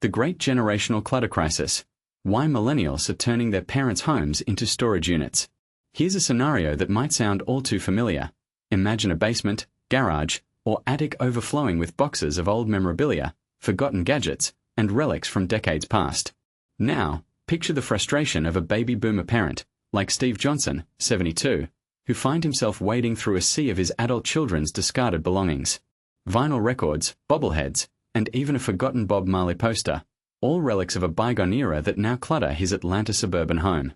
The Great Generational Clutter Crisis. Why millennials are turning their parents' homes into storage units. Here's a scenario that might sound all too familiar. Imagine a basement, garage, or attic overflowing with boxes of old memorabilia, forgotten gadgets, and relics from decades past. Now, picture the frustration of a baby boomer parent, like Steve Johnson, 72, who finds himself wading through a sea of his adult children's discarded belongings. Vinyl records, bobbleheads, and even a forgotten Bob Marley poster, all relics of a bygone era that now clutter his Atlanta suburban home.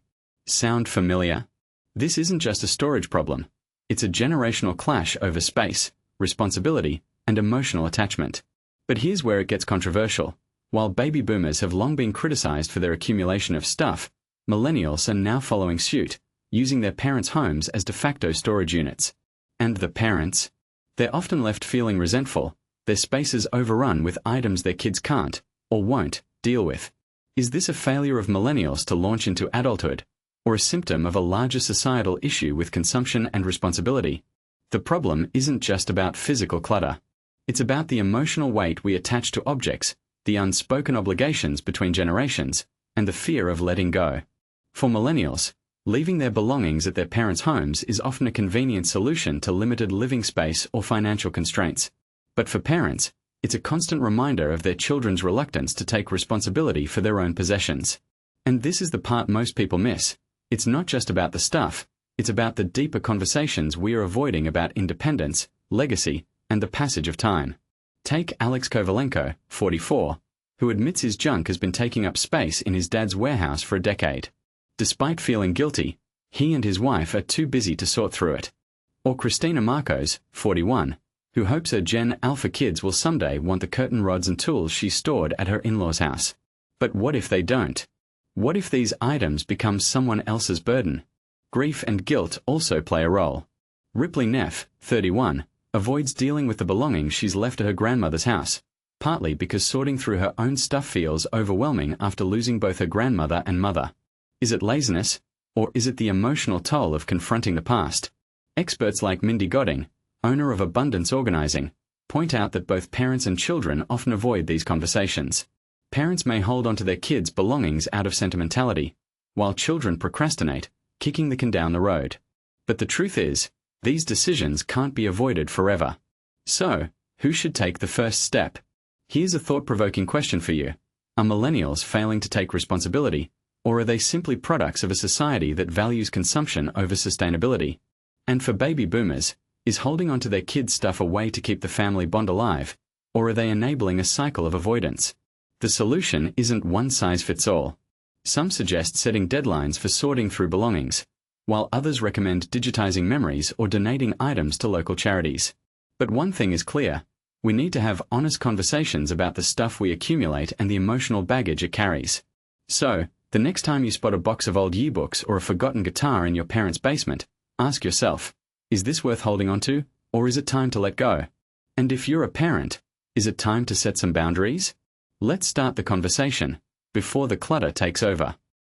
Sound familiar? This isn't just a storage problem. It's a generational clash over space, responsibility, and emotional attachment. But here's where it gets controversial. While baby boomers have long been criticized for their accumulation of stuff, millennials are now following suit, using their parents' homes as de facto storage units. And the parents? They're often left feeling resentful, their spaces overrun with items their kids can't, or won't, deal with. Is this a failure of millennials to launch into adulthood, or a symptom of a larger societal issue with consumption and responsibility? The problem isn't just about physical clutter. It's about the emotional weight we attach to objects, the unspoken obligations between generations, and the fear of letting go. For millennials, leaving their belongings at their parents' homes is often a convenient solution to limited living space or financial constraints. But for parents, it's a constant reminder of their children's reluctance to take responsibility for their own possessions. And this is the part most people miss. It's not just about the stuff, it's about the deeper conversations we are avoiding about independence, legacy, and the passage of time. Take Alex Kovalenko, 44, who admits his junk has been taking up space in his dad's warehouse for a decade. Despite feeling guilty, he and his wife are too busy to sort through it. Or Christina Marcos, 41, who hopes her Gen Alpha kids will someday want the curtain rods and tools she stored at her in-laws' house. But what if they don't? What if these items become someone else's burden? Grief and guilt also play a role. Ripley Neff, 31, avoids dealing with the belongings she's left at her grandmother's house, partly because sorting through her own stuff feels overwhelming after losing both her grandmother and mother. Is it laziness, or is it the emotional toll of confronting the past? Experts like Mindy Godding, owner of Abundance Organizing, point out that both parents and children often avoid these conversations. Parents may hold onto their kids' belongings out of sentimentality, while children procrastinate, kicking the can down the road. But the truth is, these decisions can't be avoided forever. So, who should take the first step? Here's a thought-provoking question for you. Are millennials failing to take responsibility, or are they simply products of a society that values consumption over sustainability? And for baby boomers, is holding onto their kids' stuff a way to keep the family bond alive, or are they enabling a cycle of avoidance? The solution isn't one size fits all. Some suggest setting deadlines for sorting through belongings, while others recommend digitizing memories or donating items to local charities. But one thing is clear: we need to have honest conversations about the stuff we accumulate and the emotional baggage it carries. So, the next time you spot a box of old yearbooks or a forgotten guitar in your parents' basement, ask yourself, is this worth holding on to, or is it time to let go? And if you're a parent, is it time to set some boundaries? Let's start the conversation before the clutter takes over.